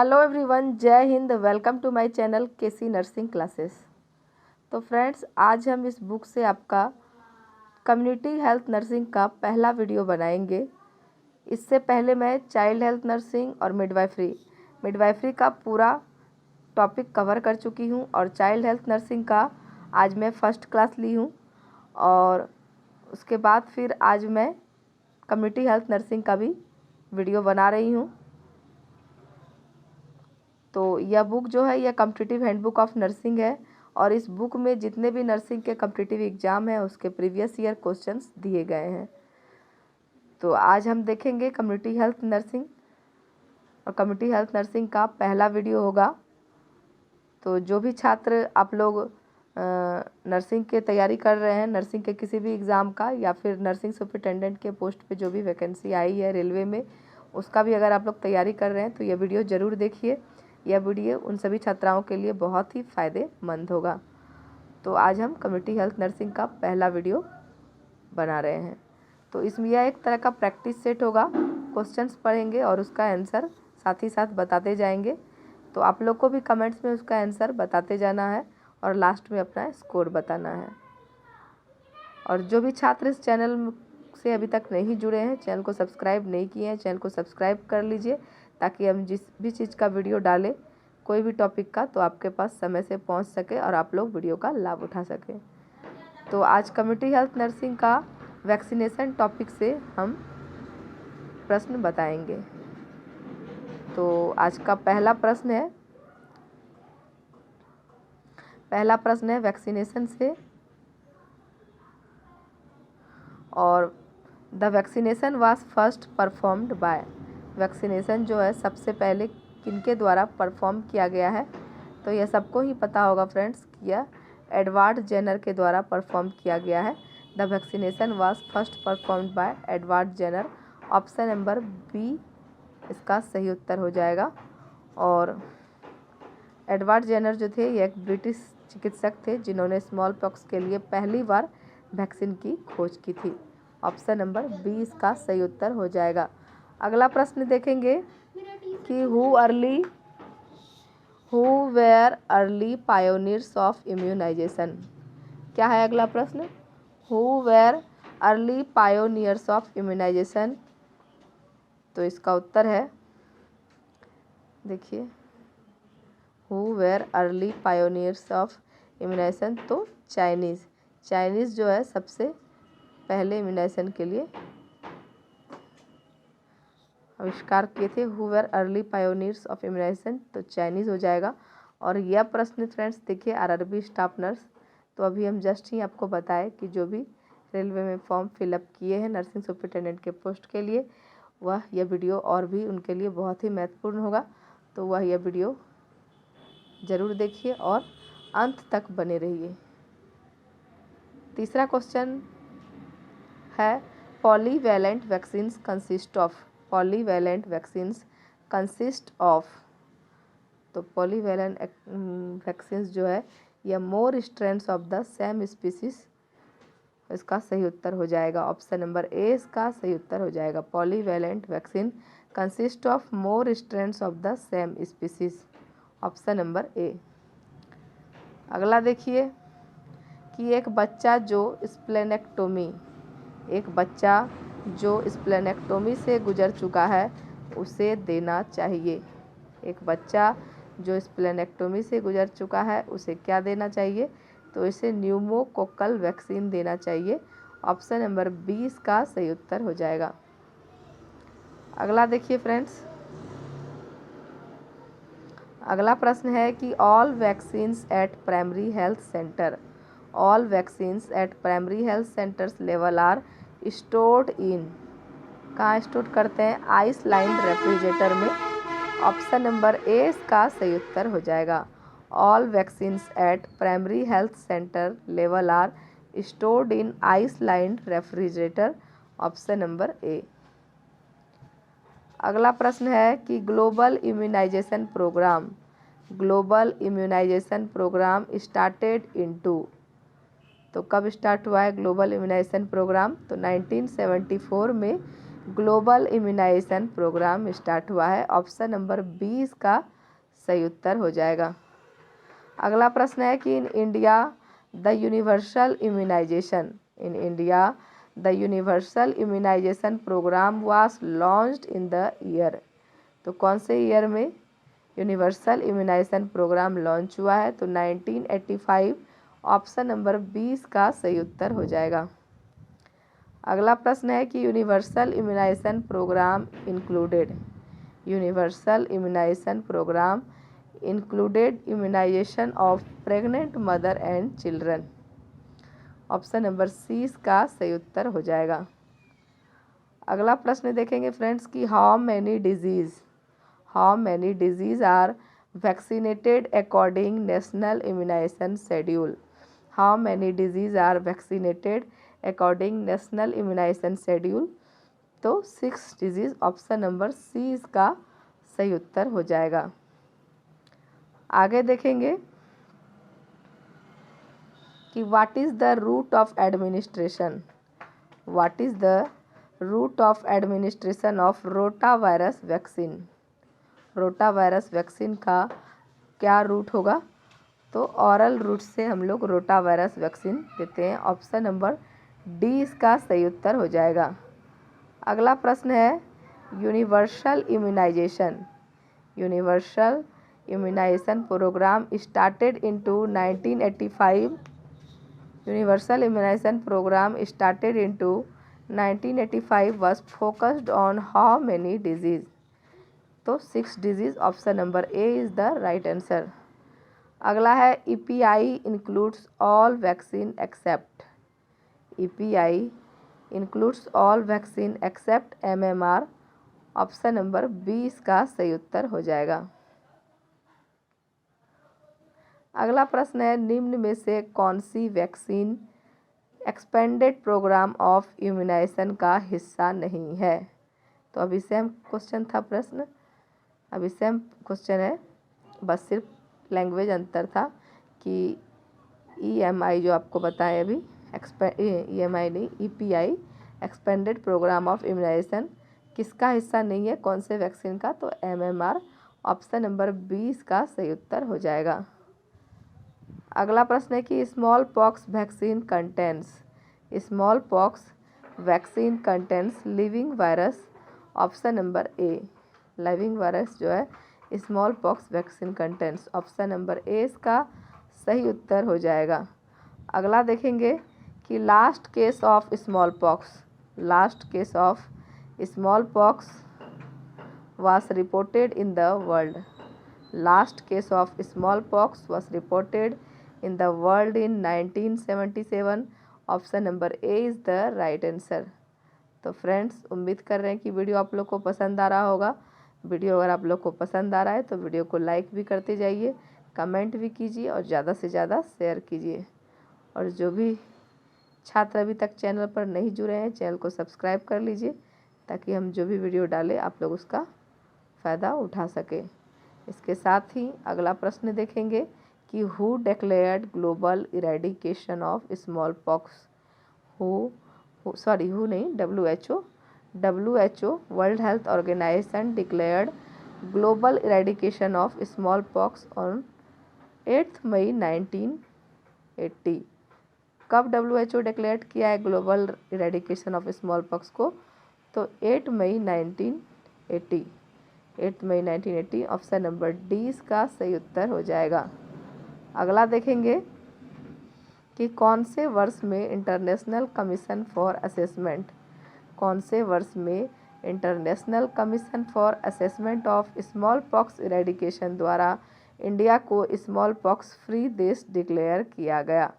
Hello everyone, जय हिंद। Welcome to my channel KC nursing classes. तो फ्रेंड्स, आज हम इस बुक से आपका कम्युनिटी हेल्थ नर्सिंग का पहला वीडियो बनाएंगे। इससे पहले मैं चाइल्ड हेल्थ नर्सिंग और मिडवाइफरी का पूरा टॉपिक कवर कर चुकी हूं और चाइल्ड हेल्थ नर्सिंग का आज मैं फर्स्ट क्लास ली हूं और उसके बाद फिर आज मैं कम्युनिटी हेल्थ नर्सिंग का भी वीडियो बना रही हूं। तो यह बुक जो है यह कॉम्पिटिटिव हैंडबुक ऑफ नर्सिंग है और इस बुक में जितने भी नर्सिंग के कॉम्पिटिटिव एग्ज़ाम हैं उसके प्रीवियस ईयर क्वेश्चंस दिए गए हैं। तो आज हम देखेंगे कम्युनिटी हेल्थ नर्सिंग और कम्युनिटी हेल्थ नर्सिंग का पहला वीडियो होगा। तो जो भी छात्र आप लोग नर्सिंग के तैयारी कर रहे हैं, नर्सिंग के किसी भी एग्ज़ाम का या फिर नर्सिंग सुपरिटेंडेंट के पोस्ट पे जो भी वैकेंसी आई है रेलवे में, उसका भी अगर आप लोग तैयारी कर रहे हैं तो यह वीडियो ज़रूर देखिए। यह वीडियो उन सभी छात्राओं के लिए बहुत ही फ़ायदेमंद होगा। तो आज हम कम्युनिटी हेल्थ नर्सिंग का पहला वीडियो बना रहे हैं। तो इसमें यह एक तरह का प्रैक्टिस सेट होगा, क्वेश्चंस पढ़ेंगे और उसका आंसर साथ ही साथ बताते जाएंगे। तो आप लोग को भी कमेंट्स में उसका आंसर बताते जाना है और लास्ट में अपना स्कोर बताना है। और जो भी छात्र इस चैनल से अभी तक नहीं जुड़े हैं, चैनल को सब्सक्राइब नहीं किए हैं, चैनल को सब्सक्राइब कर लीजिए ताकि हम जिस भी चीज़ का वीडियो डालें, कोई भी टॉपिक का, तो आपके पास समय से पहुंच सके और आप लोग वीडियो का लाभ उठा सकें। तो आज कम्युनिटी हेल्थ नर्सिंग का वैक्सीनेशन टॉपिक से हम प्रश्न बताएंगे। तो आज का पहला प्रश्न है वैक्सीनेशन से, और the vaccination was first performed bye. Vaccination जो है सबसे पहले किनके द्वारा परफॉर्म किया गया है? तो यह सबको ही पता होगा फ्रेंड्स कि यह एडवर्ड जेनर के द्वारा परफॉर्म किया गया है। The vaccination was first performed by Edward Jenner. Option number B इसका सही उत्तर हो जाएगा। और एडवर्ड जेनर जो थे ये एक ब्रिटिश चिकित्सक थे जिन्होंने स्मॉल पॉक्स के लिए पहली बार वैक्सीन की खोज की थी। ऑप्शन नंबर बी इसका सही उत्तर हो जाएगा। अगला प्रश्न देखेंगे कि who were early pioneers of immunisation. क्या है अगला प्रश्न? Who were early pioneers of immunisation. तो इसका उत्तर है, देखिए, who were early pioneers of immunisation, तो चाइनीज़ जो है सबसे पहले इम्यूनाइजेशन के लिए आविष्कार किए थे। Who were early pioneers of immunisation, तो चाइनीज़ हो जाएगा। और यह प्रश्न फ्रेंड्स देखिए, आरआरबी स्टाफ नर्स, तो अभी हम जस्ट ही आपको बताए कि जो भी रेलवे में फॉर्म फिलअप किए हैं नर्सिंग सुपरिटेंडेंट के पोस्ट के लिए, वह यह वीडियो और भी उनके लिए बहुत ही महत्वपूर्ण होगा। तो वह यह वीडियो ज़रूर देखिए और अंत तक बने रहिए। तीसरा क्वेश्चन है polyvalent vaccines consist of. Polyvalent vaccines consist of. तो पॉलीवैलेंट वैक्सीन्स जो है यह more strains of the same species, इसका सही उत्तर हो जाएगा। ऑप्शन नंबर ए इसका सही उत्तर हो जाएगा। Polyvalent vaccine consist of more strains of the same species. Option number A. अगला देखिए कि एक बच्चा जो स्प्लेनेक्टोमी से गुजर चुका है उसे देना चाहिए। एक बच्चा जो स्प्लेनेक्टोमी से गुजर चुका है उसे क्या देना चाहिए? तो इसे न्यूमोकोकल वैक्सीन देना चाहिए। ऑप्शन नंबर बी इसका सही उत्तर हो जाएगा। अगला देखिए फ्रेंड्स, अगला प्रश्न है कि all vaccines at primary health centres level are stored in. कहाँ स्टोर करते हैं? आइस लाइंड रेफ्रिजरेटर में। ऑप्शन नंबर ए इसका सही उत्तर हो जाएगा। All vaccines at primary health centre level are stored in ice lined refrigerator. Option number A. अगला प्रश्न है कि global immunisation programme started into. तो कब स्टार्ट हुआ है ग्लोबल इम्यूनाइजेशन प्रोग्राम? तो 1974 में ग्लोबल इम्यूनाइजेशन प्रोग्राम स्टार्ट हुआ है? ऑप्शन नंबर बी इसका सही उत्तर हो जाएगा। अगला प्रश्न है कि in India the universal immunisation programme was launched in the year. तो कौन से ईयर में यूनिवर्सल इम्यूनाइजेशन प्रोग्राम लॉन्च हुआ है? तो 1985। ऑप्शन नंबर 20 का सही उत्तर हो जाएगा। अगला प्रश्न है कि universal immunisation programme included immunisation of pregnant mother and children. Option number C इसका सही उत्तर हो जाएगा। अगला प्रश्न देखेंगे फ्रेंड्स कि how many disease are vaccinated according national immunisation schedule. How many disease are vaccinated according national immunisation schedule. तो 6 डिजीज। ऑप्शन नंबर सी इसका सही उत्तर हो जाएगा। आगे देखेंगे कि what is the route of administration of rota virus vaccine. Rota virus vaccine का क्या रूट होगा? तो ऑरल रूट से हम लोग रोटा वायरस वैक्सीन देते हैं। ऑप्शन नंबर डी इसका सही उत्तर हो जाएगा। अगला प्रश्न है universal immunisation programme started into 1985। Universal immunisation programme started into 1985 was focused on how many disease? तो 6 disease. Option number A is the right answer. अगला है EPI includes all vaccine except MMR. Option number B इसका सही उत्तर हो जाएगा। अगला प्रश्न है निम्न में से कौन सी vaccine expanded programme of immunisation का हिस्सा नहीं है? तो अभी सेम क्वेश्चन था प्रश्न, अभी सेम क्वेश्चन है, बस सिर्फ लैंग्वेज अंतर था कि ईएमआई जो आपको बताएं अभी, ईएमआई नहीं, EPI expanded programme of immunisation किसका हिस्सा नहीं है, कौन से वैक्सीन का? तो एमएमआर। ऑप्शन नंबर 20 का सही उत्तर हो जाएगा। अगला प्रश्न है कि small pox vaccine contents living virus. Option number ए, लिविंग वायरस जो है small pox vaccine contents. Option number A इसका सही उत्तर हो जाएगा। अगला देखेंगे कि last case of small pox was reported in the world. Last case of smallpox was reported in the world in 1977. Option number A is the right answer. तो friends उम्मीद कर रहे हैं कि वीडियो आप लोग को पसंद आ रहा होगा। वीडियो अगर आप लोग को पसंद आ रहा है तो वीडियो को लाइक भी करते जाइए, कमेंट भी कीजिए और ज़्यादा से ज़्यादा शेयर कीजिए। और जो भी छात्र अभी तक चैनल पर नहीं जुड़े हैं, चैनल को सब्सक्राइब कर लीजिए ताकि हम जो भी वीडियो डालें आप लोग उसका फ़ायदा उठा सके। इसके साथ ही अगला प्रश्न देखेंगे कि who declared global eradication of smallpox. WHO world health organisation declared global eradication of smallpox on 8 May 1980। कब WHO डिक्लेयर किया है global eradication of smallpox को? तो 8 मई 1980। ऑप्शन नंबर डी इसका सही उत्तर हो जाएगा। अगला देखेंगे कि कौन से वर्ष में international commission for assessment of smallpox eradication द्वारा इंडिया को स्मॉल पॉक्स फ्री देश डिक्लेयर किया गया?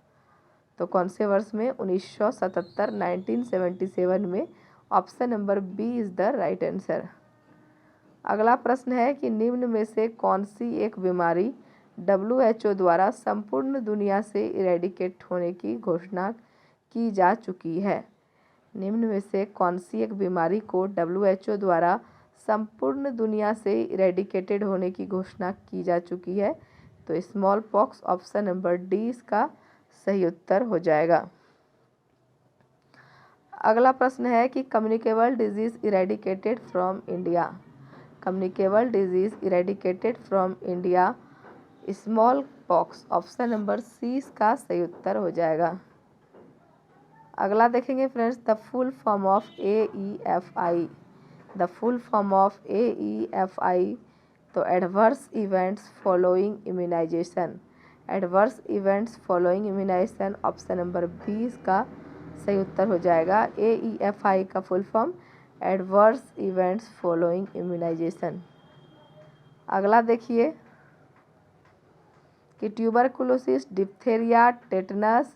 तो कौन से वर्ष में? 1977 में। Option number B is the right answer. अगला प्रश्न है कि निम्न में से कौन सी एक बीमारी WHO द्वारा संपूर्ण दुनिया से इरेडिकेट होने की घोषणा की जा चुकी है? निम्न में से कौन सी एक बीमारी को WHO द्वारा संपूर्ण दुनिया से इरेडिकेटेड होने की घोषणा की जा चुकी है? तो smallpox. Option number D इसका सही उत्तर हो जाएगा। अगला प्रश्न है कि communicable disease eradicated from India. Communicable disease eradicated from India smallpox, option number C इसका सही उत्तर हो जाएगा। अगला देखेंगे friends, the full form of AEFI। The full form of AEFI, तो adverse events following immunisation. Adverse events following immunisation, option number B इसका सही उत्तर हो जाएगा। AEFI का full form adverse events following immunisation. अगला देखिए कि tuberculosis, diphtheria, tetanus,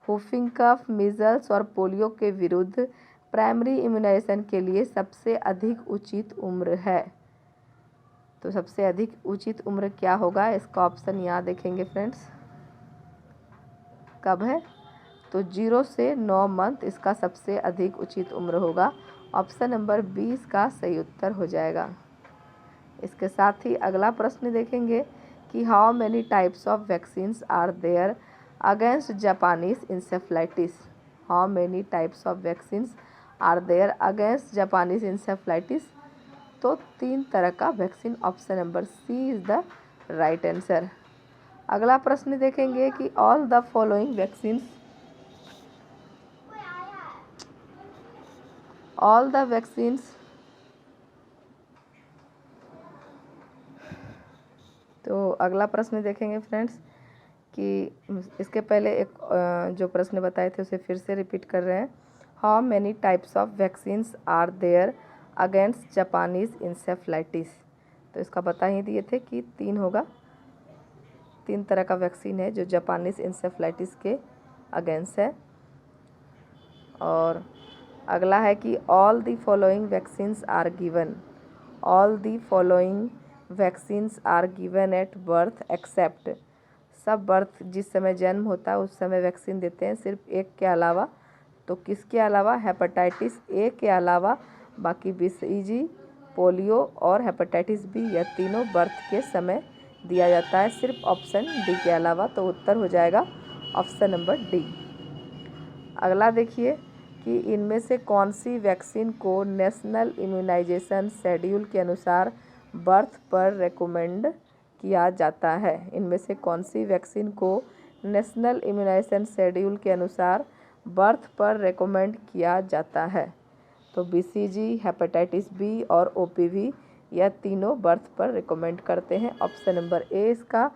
whooping cough, measles और पोलियो के विरुद्ध प्राइमरी इम्यूनाइजेशन के लिए सबसे अधिक उचित उम्र है। तो सबसे अधिक उचित उम्र क्या होगा, इसका ऑप्शन यहाँ देखेंगे फ्रेंड्स, कब है, तो 0 से 9 मंथ इसका सबसे अधिक उचित उम्र होगा। ऑप्शन नंबर 20 का सही उत्तर हो जाएगा। इसके साथ ही अगला प्रश्न देखेंगे कि how many types of vaccines are there against Japanese encephalitis. How many types of vaccines are there against Japanese encephalitis, तो 3 तरह का vaccine, option number C is the right answer. अगला प्रश्न देखेंगे कि all the following vaccines, all the vaccines, तो अगला प्रश्न देखेंगे फ्रेंड्स कि इसके पहले एक जो प्रश्न बताए थे उसे फिर से रिपीट कर रहे हैं। How many types of vaccines are there against Japanese encephalitis, तो इसका बता ही दिए थे कि 3 होगा। 3 तरह का वैक्सीन है जो जापानीज इंसेफ्लाइटिस के अगेंस्ट है। और अगला है कि all the following vaccines are given. All the following vaccines are given at birth except, सब बर्थ जिस समय जन्म होता है उस समय वैक्सीन देते हैं, सिर्फ एक के अलावा। तो किसके अलावा, हेपेटाइटिस ए के अलावा बाकी BCG, पोलियो और हेपेटाइटिस बी, यह तीनों बर्थ के समय दिया जाता है, सिर्फ ऑप्शन डी के अलावा। तो उत्तर हो जाएगा ऑप्शन नंबर डी। अगला देखिए कि इनमें से कौन सी वैक्सीन को नेशनल इम्यूनाइजेशन शेड्यूल के अनुसार बर्थ पर रेकमेंड किया जाता है। इनमें से कौन सी वैक्सीन को नेशनल इम्यूनाइजेशन शेड्यूल के अनुसार बर्थ पर रेकमेंड किया जाता है, तो BCG, हेपेटाइटिस बी और OPV, यह तीनों बर्थ पर रिकमेंड करते हैं। ऑप्शन नंबर ए इसका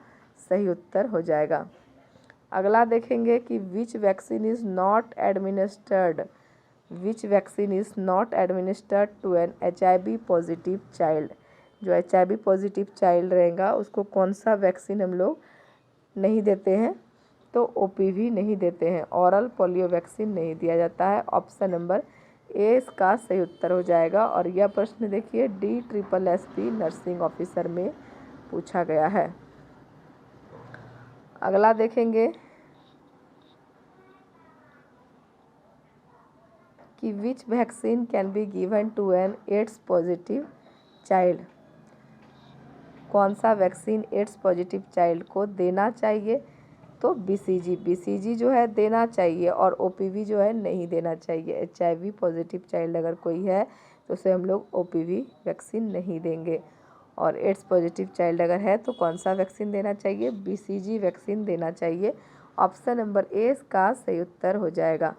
सही उत्तर हो जाएगा। अगला देखेंगे कि which vaccine is not administered, which vaccine is not administered to an HIV positive child. जो HIV पॉजिटिव चाइल्ड रहेगा उसको कौन सा वैक्सीन हम लोग नहीं देते हैं, तो OPV नहीं देते हैं, ऑरल पोलियो वैक्सीन नहीं दिया जाता है। ऑप्शन नंबर ए इसका सही उत्तर हो जाएगा। और यह प्रश्न देखिए DSSP नर्सिंग ऑफिसर में पूछा गया है। अगला देखेंगे कि which vaccine can be given to an AIDS positive child, कौन सा वैक्सीन एड्स पॉजिटिव चाइल्ड को देना चाहिए, तो BCG जो है देना चाहिए और OPV जो है नहीं देना चाहिए। HIV पॉजिटिव चाइल्ड अगर कोई है तो उसे हम लोग OPV वैक्सीन नहीं देंगे। और एड्स पॉजिटिव चाइल्ड अगर है तो कौन सा वैक्सीन देना चाहिए, BCG वैक्सीन देना चाहिए। ऑप्शन नंबर ए इसका सही उत्तर हो जाएगा।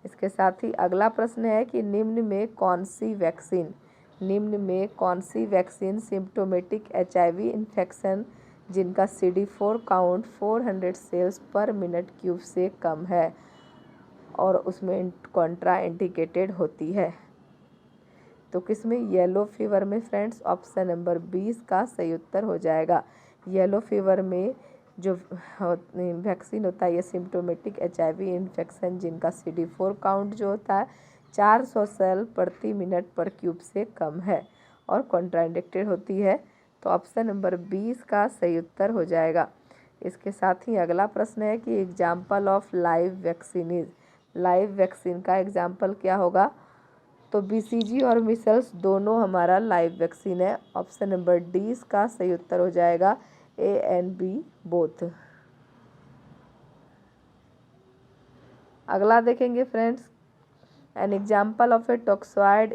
इसके साथ ही अगला प्रश्न है कि निम्न में कौन सी वैक्सीन, निम्न में कौन सी वैक्सीन सिम्प्टोमेटिक HIV इन्फेक्शन जिनका CD4 count 400 cells per minute cube से कम है और उसमें कॉन्ट्रा इंडिकेटेड होती है, तो किसमें, येलो फीवर में फ्रेंड्स। ऑप्शन नंबर 20 का सही उत्तर हो जाएगा। येलो फीवर में जो वैक्सीन होता है ये सिम्प्टोमेटिक HIV इन्फेक्शन जिनका CD4 काउंट जो होता है 400 सेल प्रति मिनट पर क्यूब से कम है और कॉन्ट्राइंडिकेटेड होती है, तो ऑप्शन नंबर 20 का सही उत्तर हो जाएगा। इसके साथ ही अगला प्रश्न है कि example of live vaccine is, live vaccine का एग्जाम्पल क्या होगा, तो BCG और मीसल्स दोनों हमारा लाइव वैक्सीन है। ऑप्शन नंबर डी इसका सही उत्तर हो जाएगा, A and B बोथ। अगला देखेंगे friends An example of a toxoid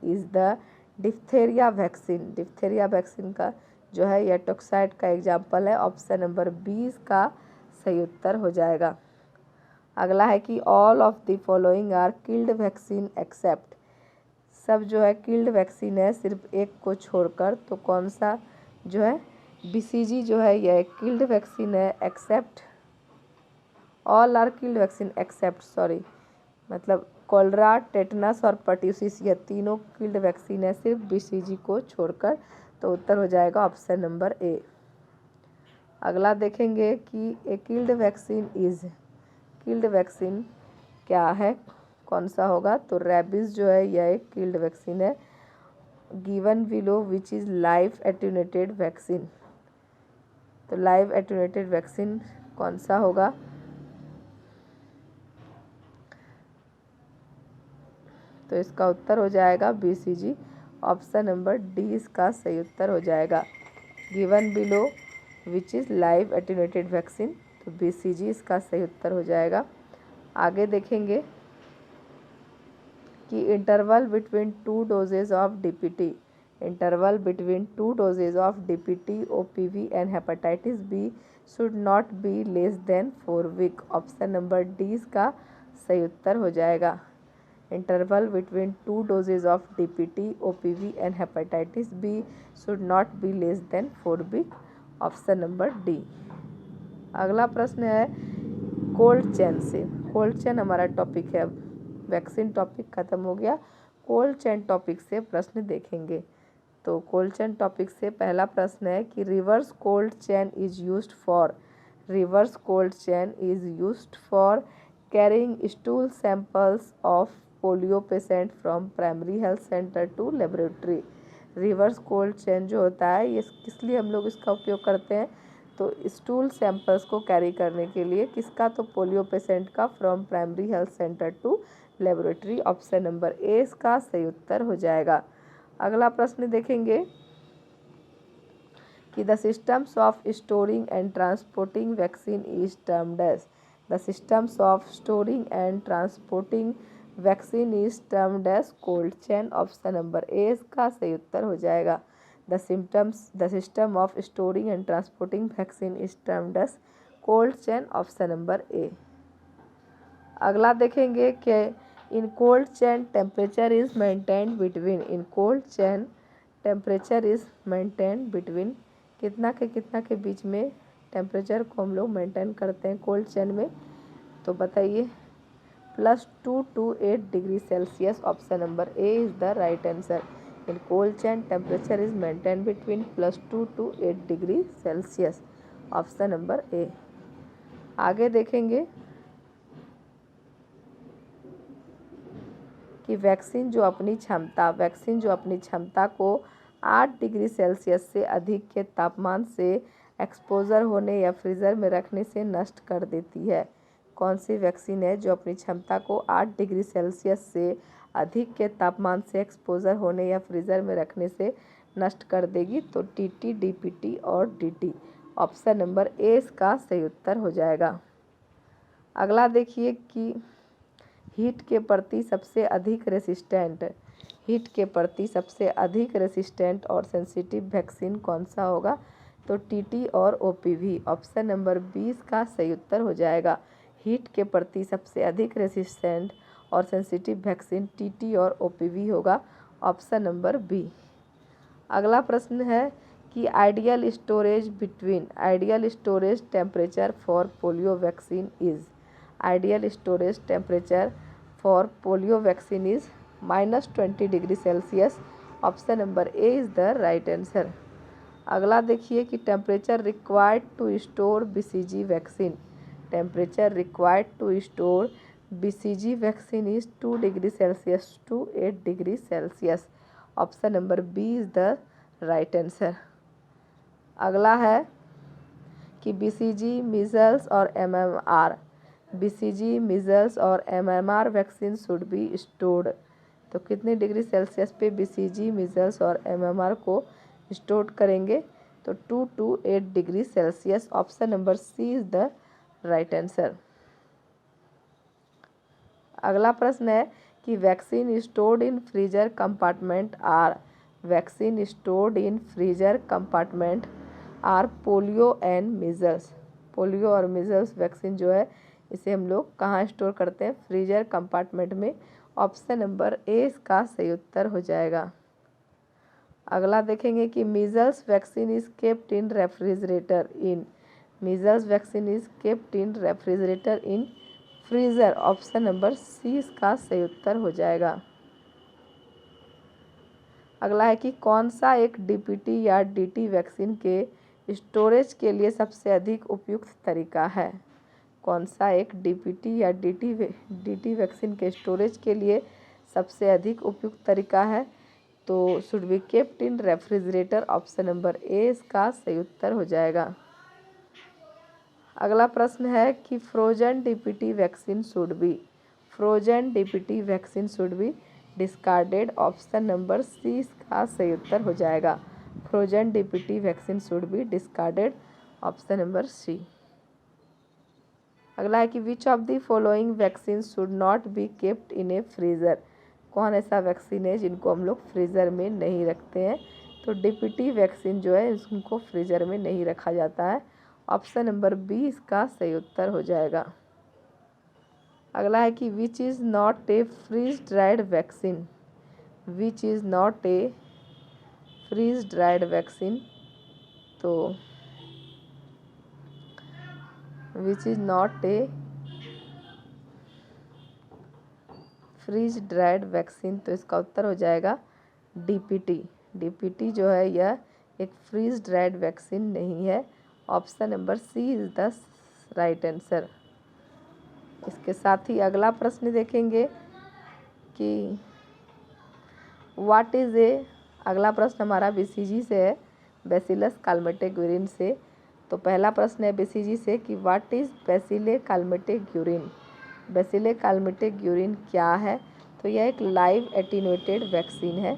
is the diphtheria vaccine. Diphtheria vaccine का जो है यह टॉक्साइड का एग्जाम्पल है। ऑप्शन नंबर 20 का सही उत्तर हो जाएगा। अगला है कि all of the following are killed vaccine except. सब जो है किल्ड वैक्सीन है सिर्फ एक को छोड़कर, तो कौन सा जो है बीसीजी जो है यह किल्ड वैक्सीन है। Except all are killed vaccine except मतलब कोलरा, टेटनस और पर्ट्यूसिस यह तीनों किल्ड वैक्सीन है सिर्फ बीसीजी को छोड़कर, तो उत्तर हो जाएगा ऑप्शन नंबर ए। अगला देखेंगे कि ए किल्ड वैक्सीन क्या है, कौन सा होगा, तो रेबीज जो है यह एक किल्ड वैक्सीन है। Given below which is live attenuated vaccine. तो लाइव एटेन्यूएटेड वैक्सीन कौन सा होगा, तो इसका उत्तर हो जाएगा बीसीजी। ऑप्शन नंबर डी इसका सही उत्तर हो जाएगा। Given below which is live attenuated vaccine, तो बीसीजी इसका सही उत्तर हो जाएगा। आगे देखेंगे कि interval between 2 doses of DPT. Interval between 2 doses of DPT, OPV and hepatitis B should not be less than 4 week. Option number D इसका सही उत्तर हो जाएगा। Interval between 2 doses of DPT, OPV and hepatitis B should not be less than 4 week. Option number D. अगला प्रश्न है cold chain से। Cold chain हमारा टॉपिक है, वैक्सीन टॉपिक खत्म हो गया। कोल्ड चेन टॉपिक से प्रश्न देखेंगे। तो कोल्ड चेन टॉपिक से पहला प्रश्न है कि reverse cold chain is used for carrying stool samples of polio patient from primary health centre to laboratory. Reverse cold chain जो होता है ये किस लिए हम लोग इसका उपयोग करते हैं, तो स्टूल सैंपल्स को कैरी करने के लिए। किसका, तो पोलियो पेशेंट का, from primary health centre to laboratory. Option number A इसका सही उत्तर हो जाएगा। अगला प्रश्न देखेंगे कि the systems of storing and transporting vaccine is termed as. The systems of storing and transporting vaccine is termed as cold chain. Option number A इसका सही उत्तर हो जाएगा। The system of storing and transporting vaccine is termed as cold chain. Option number A. अगला देखेंगे कि in cold chain temperature is maintained between कितना के बीच में टेम्परेचर को हम लोग मेंटेन करते हैं कोल्ड चेन में, तो बताइए +2 to 8 degree Celsius. Option number A is the right answer. In cold chain temperature is maintain between +2 to 8 degree Celsius. Option number ए। आगे देखेंगे कि वैक्सीन जो अपनी क्षमता को 8 डिग्री सेल्सियस से अधिक के तापमान से एक्सपोजर होने या फ्रीज़र में रखने से नष्ट कर देती है। कौन सी वैक्सीन है जो अपनी क्षमता को 8 डिग्री सेल्सियस से अधिक के तापमान से एक्सपोजर होने या फ्रीज़र में रखने से नष्ट कर देगी, तो टीटी, डीपीटी और डीटी। ऑप्शन नंबर ए इसका सही उत्तर हो जाएगा। अगला देखिए कि हीट के प्रति सबसे अधिक रेसिस्टेंट और सेंसिटिव वैक्सीन कौन सा होगा, तो टीटी और ओपीवी। ऑप्शन नंबर 20 का सही उत्तर हो जाएगा। हीट के प्रति सबसे अधिक रेसिस्टेंट और सेंसिटिव वैक्सीन टीटी और ओपीवी होगा। Option number B. अगला प्रश्न है कि ideal storage temperature for polio vaccine is. Ideal storage temperature for polio vaccine is -20 degree Celsius. Option number A is the right answer. अगला देखिए कि temperature required to store BCG vaccine. Temperature required to store BCG vaccine is 2 degree Celsius to 8 degree Celsius. Option number B is the right answer. अगला है कि BCG, measles और MMR vaccine should be stored. तो कितने degree Celsius पे BCG, measles और MMR को store करेंगे, तो 2 to 8 degree Celsius. Option number C is the right answer. अगला प्रश्न है कि vaccine stored in freezer compartment are polio and measles. Polio और मीजल्स वैक्सीन जो है इसे हम लोग कहाँ स्टोर करते हैं? फ्रीजर कंपार्टमेंट में। ऑप्शन नंबर ए इसका सही उत्तर हो जाएगा। अगला देखेंगे कि measles vaccine is kept in refrigerator in freezer. Option number C इसका सही उत्तर हो जाएगा। अगला है कि कौन सा एक डीपीटी या डीटी वैक्सीन के स्टोरेज के लिए सबसे अधिक उपयुक्त तरीका है? कौन सा एक डीपीटी या डीटी वैक्सीन के स्टोरेज के लिए सबसे अधिक उपयुक्त तरीका है? तो should be kept in refrigerator. Option number A इसका सही उत्तर हो जाएगा। अगला प्रश्न है कि frozen DPT vaccine should be discarded. Option number C इसका सही उत्तर हो जाएगा। Frozen DPT vaccine should be discarded. Option number C. अगला है कि which of the following vaccine should not be kept in a freezer. कौन ऐसा वैक्सीन है जिनको हम लोग फ्रीज़र में नहीं रखते हैं? तो डीपीटी वैक्सीन जो है उसको फ्रीज़र में नहीं रखा जाता है। ऑप्शन नंबर बी इसका सही उत्तर हो जाएगा। अगला है कि which is not a freeze dried vaccine. तो which is not a freeze dried vaccine. तो इसका उत्तर हो जाएगा डीपीटी जो है यह एक फ्रीज ड्राइड वैक्सीन नहीं है। Option number C is the right answer. इसके साथ ही अगला प्रश्न देखेंगे कि व्हाट इज़ ए। अगला प्रश्न हमारा बीसीजी से है, बैसिलस काल्मेटे ग्यूरिन से। तो पहला प्रश्न है बीसीजी से कि व्हाट इज़ बैसिले काल्मेटे ग्यूरिन क्या है? तो यह एक लाइव एटीन्यूएटेड वैक्सीन है।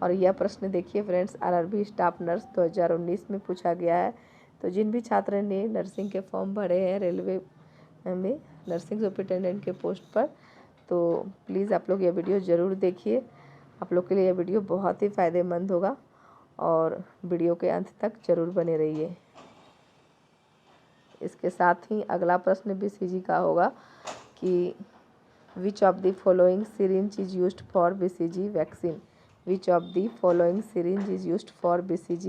और यह प्रश्न देखिए फ्रेंड्स, आरआरबी स्टाफ नर्स 2019 में पूछा गया है। तो जिन भी छात्र ने नर्सिंग के फॉर्म भरे हैं रेलवे में नर्सिंग सुपरिटेंडेंट के पोस्ट पर, तो प्लीज़ आप लोग यह वीडियो ज़रूर देखिए। आप लोग के लिए यह वीडियो बहुत ही फ़ायदेमंद होगा और वीडियो के अंत तक ज़रूर बने रहिए। इसके साथ ही अगला प्रश्न बीसीजी का होगा कि which of the following syringe is used for BCG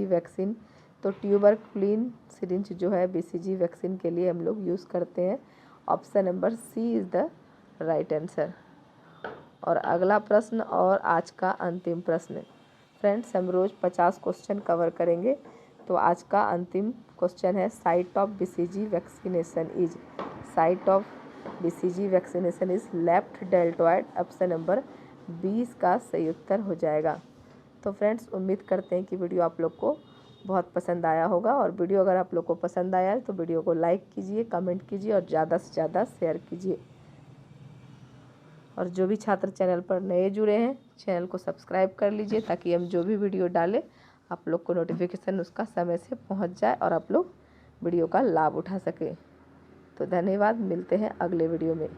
vaccine. तो ट्यूबरकुलिन सिरिंज जो है बीसीजी वैक्सीन के लिए हम लोग यूज़ करते हैं। Option number C is the right answer. और अगला प्रश्न और आज का अंतिम प्रश्न। फ्रेंड्स, हम रोज़ 50 क्वेश्चन कवर करेंगे। तो आज का अंतिम क्वेश्चन है site of BCG vaccination is left deltoid. Option number 20 का सही उत्तर हो जाएगा। तो फ्रेंड्स, उम्मीद करते हैं कि वीडियो आप लोग को बहुत पसंद आया होगा। और वीडियो अगर आप लोग को पसंद आया है तो वीडियो को लाइक कीजिए, कमेंट कीजिए और ज़्यादा से ज़्यादा शेयर कीजिए। और जो भी छात्र चैनल पर नए जुड़े हैं, चैनल को सब्सक्राइब कर लीजिए ताकि हम जो भी वीडियो डालें आप लोग को नोटिफिकेशन उसका समय से पहुंच जाए और आप लोग वीडियो का लाभ उठा सकें। तो धन्यवाद, मिलते हैं अगले वीडियो में।